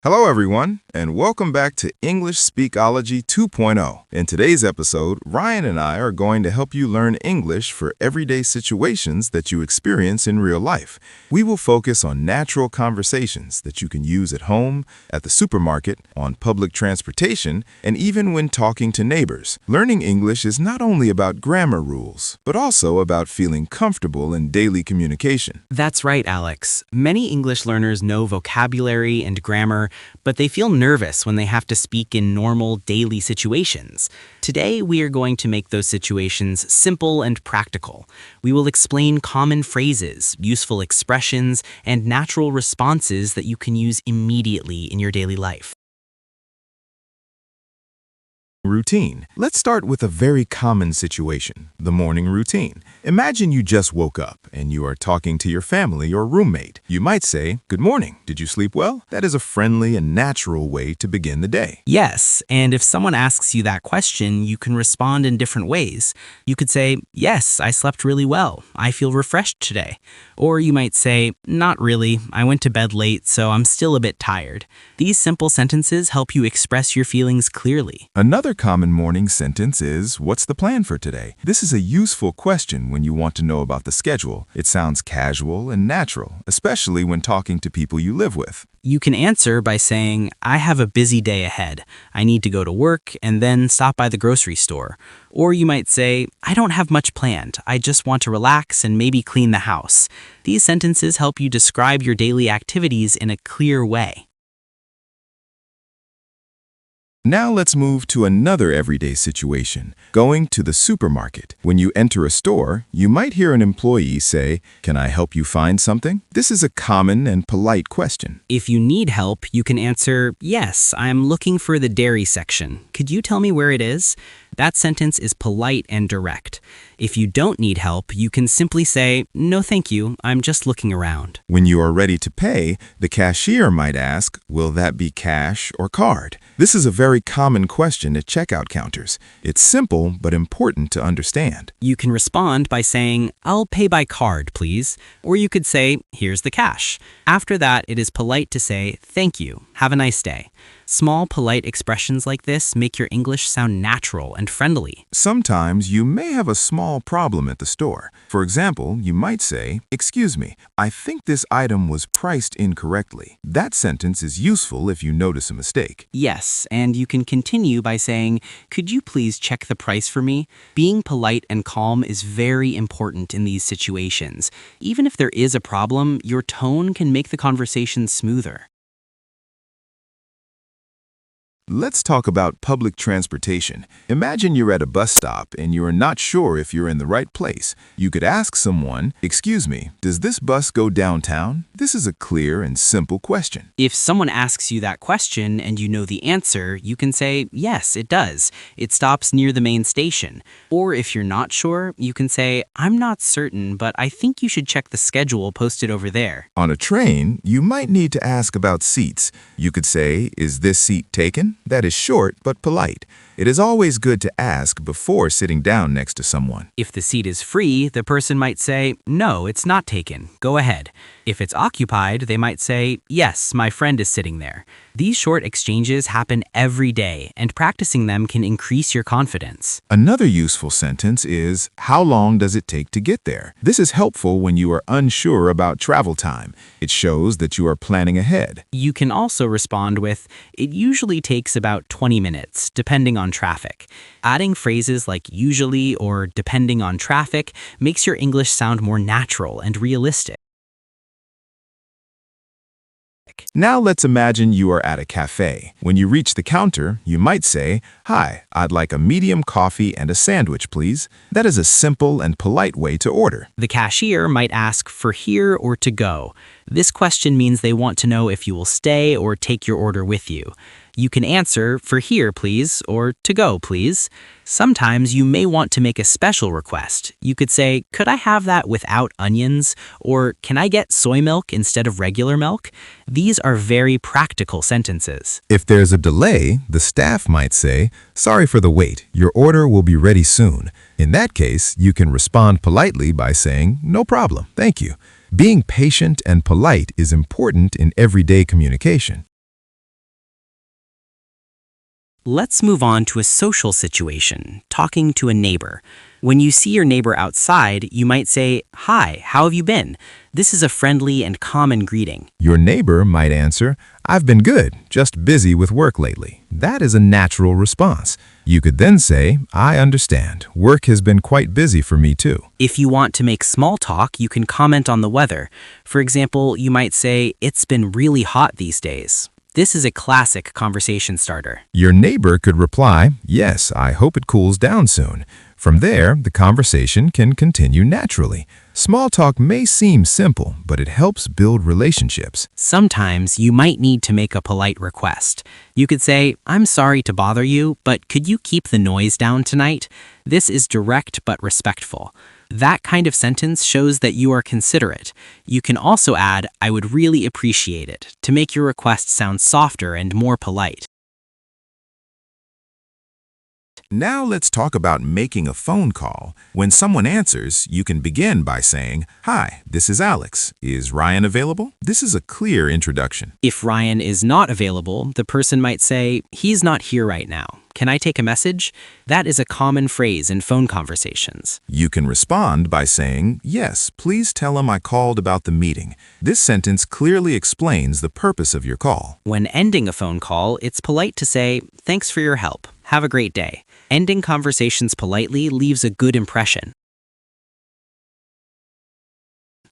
Hello, everyone, and welcome back to English Speakology 2.0. In today's episode, Ryan and I are going to help you learn English for everyday situations that you experience in real life. We will focus on natural conversations that you can use at home, at the supermarket, on public transportation, and even when talking to neighbors. Learning English is not only about grammar rules, but also about feeling comfortable in daily communication. That's right, Alex. Many English learners know vocabulary and grammar, but they feel nervous when they have to speak in normal, daily situations. Today, we are going to make those situations simple and practical. We will explain common phrases, useful expressions, and natural responses that you can use immediately in your daily life. Routine. Let's start with a very common situation, the morning routine. Imagine you just woke up and you are talking to your family or roommate. You might say, "Good morning. Did you sleep well?" That is a friendly and natural way to begin the day. Yes, and if someone asks you that question, you can respond in different ways. You could say, "Yes, I slept really well. I feel refreshed today." Or you might say, "Not really. I went to bed late, so I'm still a bit tired." These simple sentences help you express your feelings clearly. Another common morning sentence is, "What's the plan for today?" This is a useful question when you want to know about the schedule. It sounds casual and natural, especially when talking to people you live with. You can answer by saying, "I have a busy day ahead. I need to go to work and then stop by the grocery store." Or you might say, "I don't have much planned. I just want to relax and maybe clean the house." These sentences help you describe your daily activities in a clear way. Now let's move to another everyday situation, going to the supermarket. When you enter a store, you might hear an employee say, "Can I help you find something?" This is a common and polite question. If you need help, you can answer, "Yes, I'm looking for the dairy section. Could you tell me where it is?" That sentence is polite and direct. If you don't need help, you can simply say, "No, thank you. I'm just looking around." When you are ready to pay, the cashier might ask, "Will that be cash or card?" This is a very common question at checkout counters. It's simple but important to understand. You can respond by saying, "I'll pay by card, please." Or you could say, "Here's the cash." After that, it is polite to say, "Thank you. Have a nice day." Small, polite expressions like this make your English sound natural and friendly. Sometimes you may have a small problem at the store. For example, you might say, "Excuse me, I think this item was priced incorrectly." That sentence is useful if you notice a mistake. Yes, and you can continue by saying, "Could you please check the price for me?" Being polite and calm is very important in these situations. Even if there is a problem, your tone can make the conversation smoother. Let's talk about public transportation. Imagine you're at a bus stop and you're not sure if you're in the right place. You could ask someone, "Excuse me, does this bus go downtown?" This is a clear and simple question. If someone asks you that question and you know the answer, you can say, "Yes, it does. It stops near the main station." Or if you're not sure, you can say, "I'm not certain, but I think you should check the schedule posted over there." On a train, you might need to ask about seats. You could say, "Is this seat taken?" That is short but polite. It is always good to ask before sitting down next to someone. If the seat is free, the person might say, "No, it's not taken. Go ahead." If it's occupied, they might say, "Yes, my friend is sitting there." These short exchanges happen every day, and practicing them can increase your confidence. Another useful sentence is, "How long does it take to get there?" This is helpful when you are unsure about travel time. It shows that you are planning ahead. You can also respond with, "It usually takes about 20 minutes, depending on traffic." Adding phrases like "usually" or "depending on traffic" makes your English sound more natural and realistic. Now let's imagine you are at a cafe. When you reach the counter, you might say, "Hi, I'd like a medium coffee and a sandwich, please." That is a simple and polite way to order. The cashier might ask for here or to go. This question means they want to know if you will stay or take your order with you. You can answer for here, please, or to go, please. Sometimes you may want to make a special request. You could say, "Could I have that without onions?" Or "Can I get soy milk instead of regular milk?" These are very practical sentences. If there's a delay, the staff might say, "Sorry for the wait. Your order will be ready soon." In that case, you can respond politely by saying, "No problem, thank you." Being patient and polite is important in everyday communication. Let's move on to a social situation, talking to a neighbor. When you see your neighbor outside, you might say, "Hi, how have you been?" This is a friendly and common greeting. Your neighbor might answer, "I've been good, just busy with work lately." That is a natural response. You could then say, "I understand. Work has been quite busy for me too." If you want to make small talk, you can comment on the weather. For example, you might say, "It's been really hot these days." This is a classic conversation starter. Your neighbor could reply, "Yes, I hope it cools down soon." From there, the conversation can continue naturally. Small talk may seem simple, but it helps build relationships. Sometimes you might need to make a polite request. You could say, "I'm sorry to bother you, but could you keep the noise down tonight?" This is direct but respectful. That kind of sentence shows that you are considerate. You can also add, "I would really appreciate it," to make your request sound softer and more polite. Now let's talk about making a phone call. When someone answers, you can begin by saying, "Hi, this is Alex. Is Ryan available?" This is a clear introduction. If Ryan is not available, the person might say, "He's not here right now. Can I take a message?" That is a common phrase in phone conversations. You can respond by saying, "Yes, please tell him I called about the meeting." This sentence clearly explains the purpose of your call. When ending a phone call, it's polite to say, "Thanks for your help. Have a great day." Ending conversations politely leaves a good impression.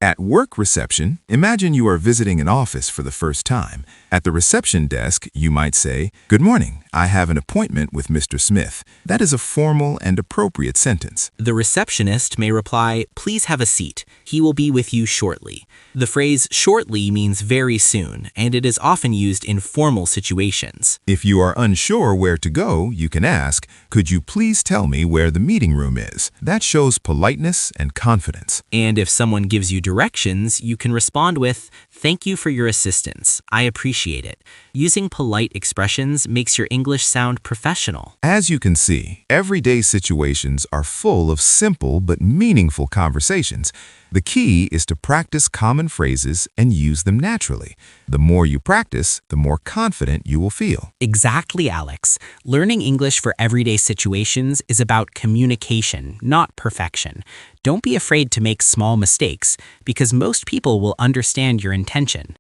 At work reception, imagine you are visiting an office for the first time. At the reception desk, you might say, "Good morning. I have an appointment with Mr. Smith." That is a formal and appropriate sentence. The receptionist may reply, "Please have a seat. He will be with you shortly." The phrase "shortly" means very soon, and it is often used in formal situations. If you are unsure where to go, you can ask, "Could you please tell me where the meeting room is?" That shows politeness and confidence. And if someone gives you directions, you can respond with, "Thank you for your assistance. I appreciate it." Using polite expressions makes your English sound professional. As you can see, everyday situations are full of simple but meaningful conversations. The key is to practice common phrases and use them naturally. The more you practice, the more confident you will feel. Exactly, Alex. Learning English for everyday situations is about communication, not perfection. Don't be afraid to make small mistakes, because most people will understand your intention.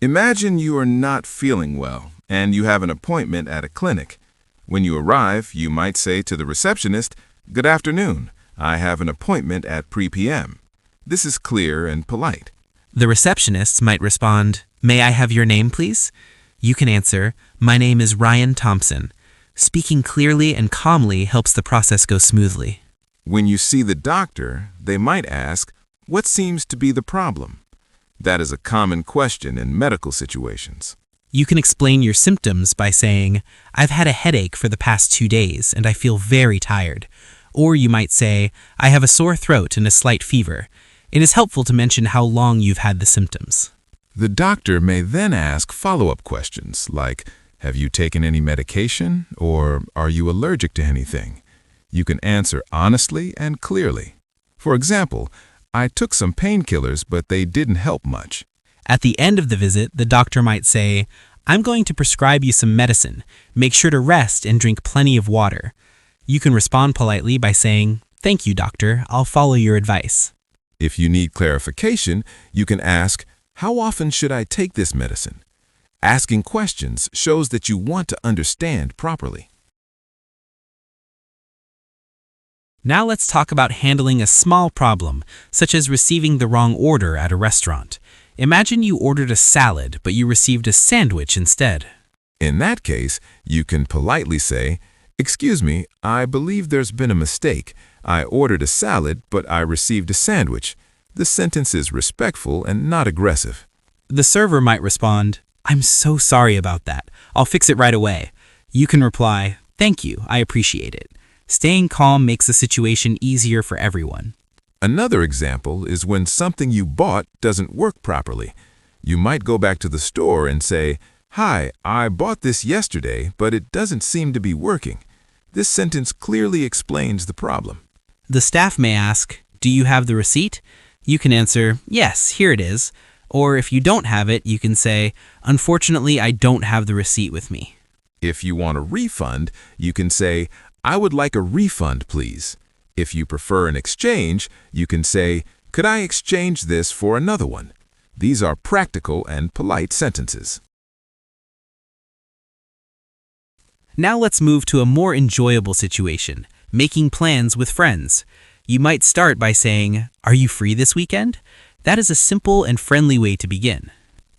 Imagine you are not feeling well and you have an appointment at a clinic. When you arrive, you might say to the receptionist, "Good afternoon. I have an appointment at 3 p.m." This is clear and polite. The receptionist might respond, "May I have your name, please?" You can answer, "My name is Ryan Thompson." Speaking clearly and calmly helps the process go smoothly. When you see the doctor, they might ask, "What seems to be the problem?" That is a common question in medical situations. You can explain your symptoms by saying, "I've had a headache for the past 2 days and I feel very tired." Or you might say, "I have a sore throat and a slight fever." It is helpful to mention how long you've had the symptoms. The doctor may then ask follow-up questions like, "Have you taken any medication?" or "Are you allergic to anything?" You can answer honestly and clearly. For example, "I took some painkillers, but they didn't help much." At the end of the visit, the doctor might say, "I'm going to prescribe you some medicine. Make sure to rest and drink plenty of water." You can respond politely by saying, "Thank you, doctor. I'll follow your advice." If you need clarification, you can ask, "How often should I take this medicine?" Asking questions shows that you want to understand properly. Now let's talk about handling a small problem, such as receiving the wrong order at a restaurant. Imagine you ordered a salad, but you received a sandwich instead. In that case, you can politely say, "Excuse me, I believe there's been a mistake. I ordered a salad, but I received a sandwich." The sentence is respectful and not aggressive. The server might respond, "I'm so sorry about that. I'll fix it right away." You can reply, "Thank you, I appreciate it." Staying calm makes the situation easier for everyone. Another example is when something you bought doesn't work properly. You might go back to the store and say, "Hi, I bought this yesterday, but it doesn't seem to be working." This sentence clearly explains the problem. The staff may ask, "Do you have the receipt?" You can answer, "Yes, here it is." Or if you don't have it, you can say, "Unfortunately, I don't have the receipt with me." If you want a refund, you can say, "I would like a refund, please." If you prefer an exchange, you can say, "Could I exchange this for another one?" These are practical and polite sentences. Now let's move to a more enjoyable situation, making plans with friends. You might start by saying, "Are you free this weekend?" That is a simple and friendly way to begin.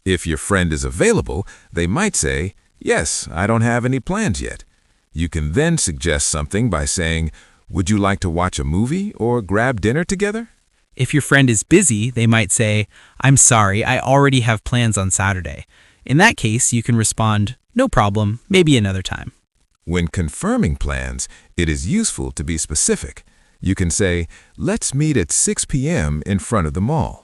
If your friend is available, they might say, "Yes, I don't have any plans yet." You can then suggest something by saying, "Would you like to watch a movie or grab dinner together?" If your friend is busy, they might say, "I'm sorry, I already have plans on Saturday." In that case, you can respond, "No problem, maybe another time." When confirming plans, it is useful to be specific. You can say, "Let's meet at 6 p.m. in front of the mall."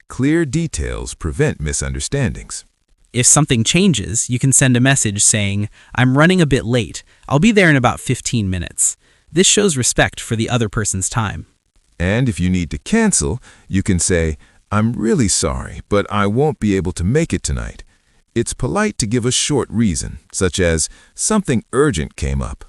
Clear details prevent misunderstandings. If something changes, you can send a message saying, "I'm running a bit late. I'll be there in about 15 minutes." This shows respect for the other person's time. And if you need to cancel, you can say, "I'm really sorry, but I won't be able to make it tonight." It's polite to give a short reason, such as, "Something urgent came up."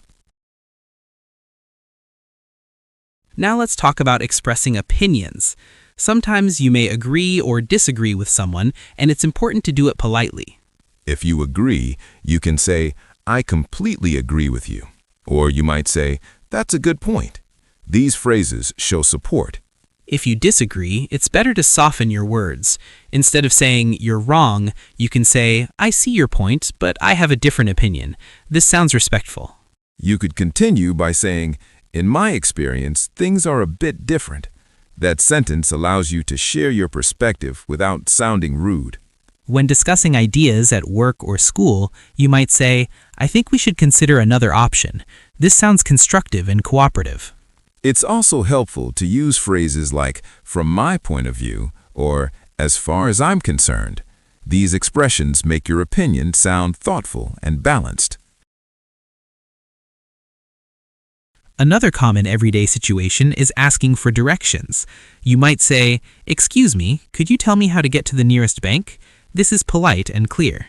Now let's talk about expressing opinions. Sometimes you may agree or disagree with someone, and it's important to do it politely. If you agree, you can say, "I completely agree with you." Or you might say, "That's a good point." These phrases show support. If you disagree, it's better to soften your words. Instead of saying, "You're wrong," you can say, "I see your point, but I have a different opinion." This sounds respectful. You could continue by saying, "In my experience, things are a bit different." That sentence allows you to share your perspective without sounding rude. When discussing ideas at work or school, you might say, "I think we should consider another option." This sounds constructive and cooperative. It's also helpful to use phrases like, "from my point of view," or "as far as I'm concerned." These expressions make your opinion sound thoughtful and balanced. Another common everyday situation is asking for directions. You might say, "Excuse me, could you tell me how to get to the nearest bank?" This is polite and clear.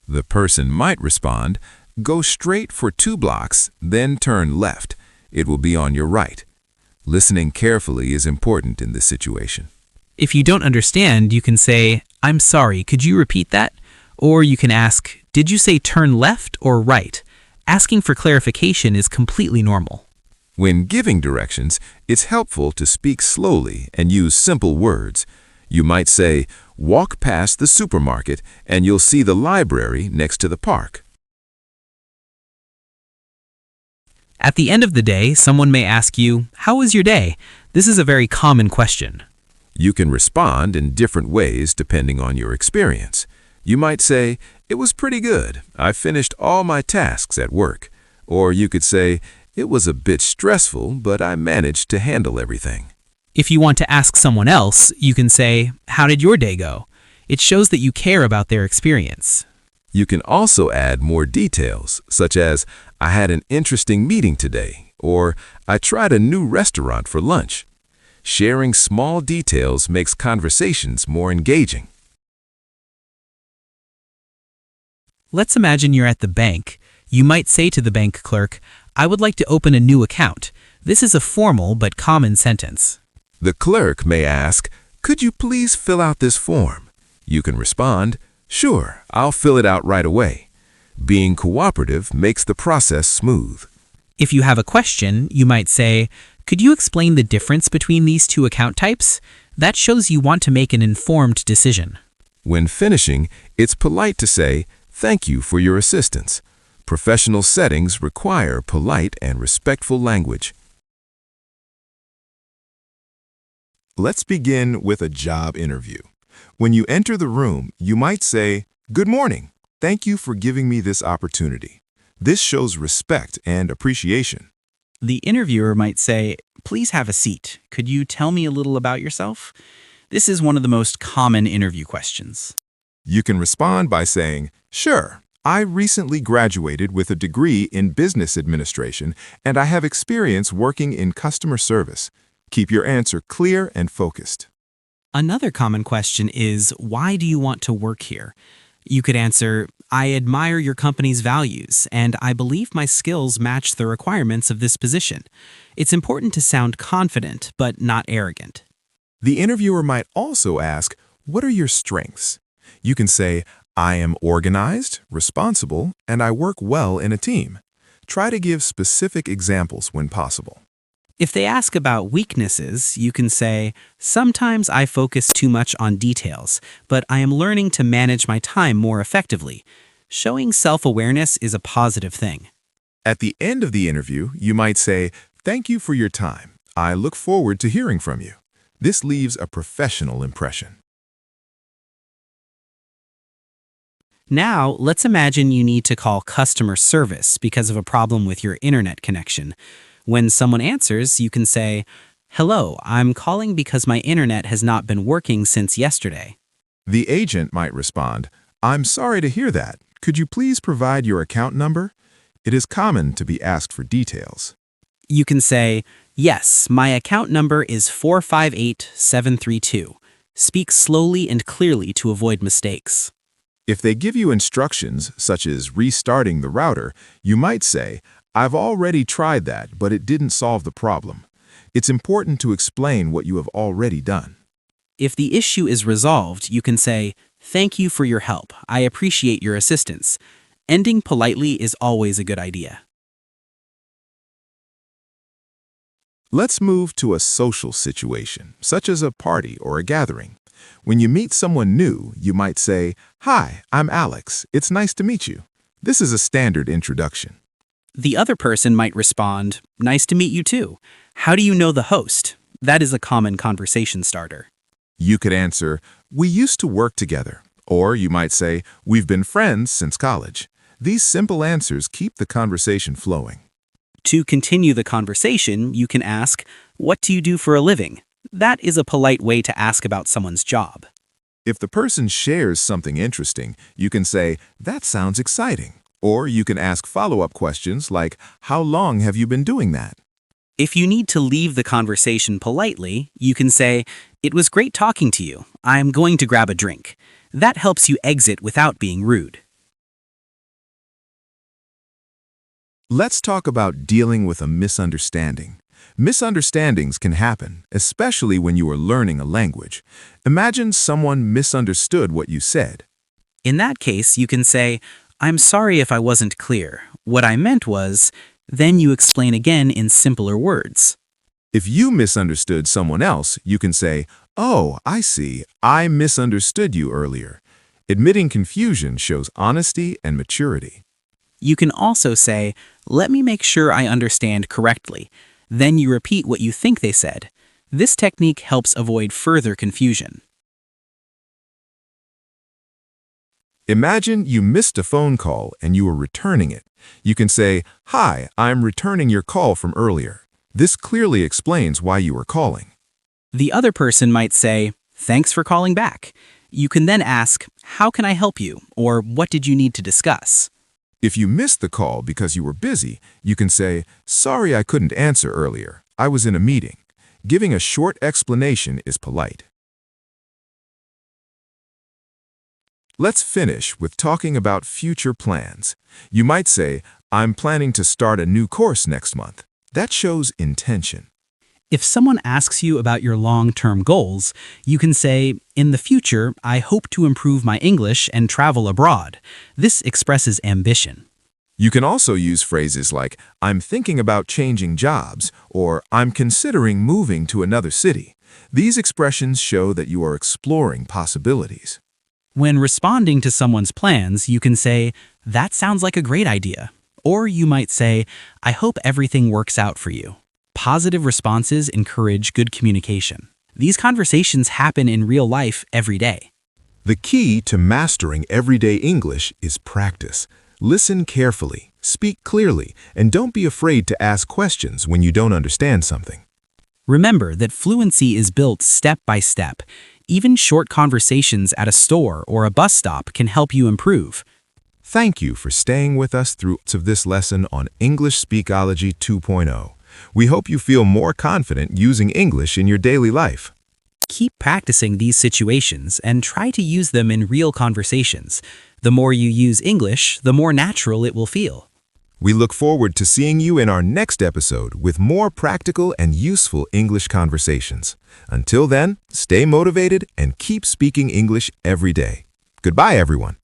The person might respond, "Go straight for 2 blocks, then turn left. It will be on your right." Listening carefully is important in this situation. If you don't understand, you can say, "I'm sorry, could you repeat that?" Or you can ask, "Did you say turn left or right?" Asking for clarification is completely normal. When giving directions, it's helpful to speak slowly and use simple words. You might say, "Walk past the supermarket and you'll see the library next to the park." At the end of the day, someone may ask you, "How was your day?" This is a very common question. You can respond in different ways depending on your experience. You might say, "It was pretty good. I finished all my tasks at work." Or you could say, "It was a bit stressful, but I managed to handle everything." If you want to ask someone else, you can say, "How did your day go?" It shows that you care about their experience. You can also add more details, such as, "I had an interesting meeting today," or "I tried a new restaurant for lunch." Sharing small details makes conversations more engaging. Let's imagine you're at the bank. You might say to the bank clerk, "I would like to open a new account." This is a formal but common sentence. The clerk may ask, "Could you please fill out this form?" You can respond, "Sure, I'll fill it out right away." Being cooperative makes the process smooth. If you have a question, you might say, "Could you explain the difference between these two account types?" That shows you want to make an informed decision. When finishing, it's polite to say, "Thank you for your assistance." Professional settings require polite and respectful language. Let's begin with a job interview. When you enter the room, you might say, "Good morning. Thank you for giving me this opportunity." This shows respect and appreciation. The interviewer might say, "Please have a seat. Could you tell me a little about yourself?" This is one of the most common interview questions. You can respond by saying, "Sure, I recently graduated with a degree in business administration, and I have experience working in customer service." Keep your answer clear and focused. Another common question is, why do you want to work here? You could answer, I admire your company's values, and I believe my skills match the requirements of this position. It's important to sound confident, but not arrogant. The interviewer might also ask, what are your strengths? You can say, I am organized, responsible, and I work well in a team. Try to give specific examples when possible. If they ask about weaknesses, you can say, sometimes I focus too much on details, but I am learning to manage my time more effectively. Showing self-awareness is a positive thing. At the end of the interview, you might say, thank you for your time. I look forward to hearing from you. This leaves a professional impression. Now, let's imagine you need to call customer service because of a problem with your internet connection. When someone answers, you can say, hello, I'm calling because my internet has not been working since yesterday. The agent might respond, I'm sorry to hear that. Could you please provide your account number? It is common to be asked for details. You can say, yes, my account number is 458732. Speak slowly and clearly to avoid mistakes. If they give you instructions, such as restarting the router, you might say, I've already tried that, but it didn't solve the problem. It's important to explain what you have already done. If the issue is resolved, you can say, thank you for your help. I appreciate your assistance. Ending politely is always a good idea. Let's move to a social situation, such as a party or a gathering. When you meet someone new, you might say, Hi, I'm Alex. It's nice to meet you. This is a standard introduction. The other person might respond, nice to meet you too. How do you know the host? That is a common conversation starter. You could answer, we used to work together. Or you might say, we've been friends since college. These simple answers keep the conversation flowing. To continue the conversation, you can ask, what do you do for a living? That is a polite way to ask about someone's job. If the person shares something interesting, you can say, that sounds exciting. Or you can ask follow-up questions like, how long have you been doing that? If you need to leave the conversation politely, you can say, it was great talking to you. I'm going to grab a drink. That helps you exit without being rude. Let's talk about dealing with a misunderstanding. Misunderstandings can happen, especially when you are learning a language. Imagine someone misunderstood what you said. In that case, you can say, I'm sorry if I wasn't clear. What I meant was, then you explain again in simpler words. If you misunderstood someone else, you can say, oh, I see, I misunderstood you earlier. Admitting confusion shows honesty and maturity. You can also say, let me make sure I understand correctly. Then you repeat what you think they said. This technique helps avoid further confusion. Imagine you missed a phone call and you are returning it. You can say, hi, I'm returning your call from earlier. This clearly explains why you were calling. The other person might say, thanks for calling back. You can then ask, how can I help you? Or what did you need to discuss? If you missed the call because you were busy, you can say, sorry I couldn't answer earlier. I was in a meeting. Giving a short explanation is polite. Let's finish with talking about future plans. You might say, I'm planning to start a new course next month. That shows intention. If someone asks you about your long-term goals, you can say, in the future, I hope to improve my English and travel abroad. This expresses ambition. You can also use phrases like, I'm thinking about changing jobs, or I'm considering moving to another city. These expressions show that you are exploring possibilities. When responding to someone's plans, you can say, that sounds like a great idea. Or you might say, I hope everything works out for you. Positive responses encourage good communication. These conversations happen in real life every day. The key to mastering everyday English is practice. Listen carefully, speak clearly, and don't be afraid to ask questions when you don't understand something. Remember that fluency is built step by step. Even short conversations at a store or a bus stop can help you improve. Thank you for staying with us through this lesson on English Speakology 2.0. We hope you feel more confident using English in your daily life. keep practicing these situations and try to use them in real conversations. The more you use English, the more natural it will feel. We look forward to seeing you in our next episode with more practical and useful English conversations. Until then, stay motivated and keep speaking English every day. Goodbye, everyone.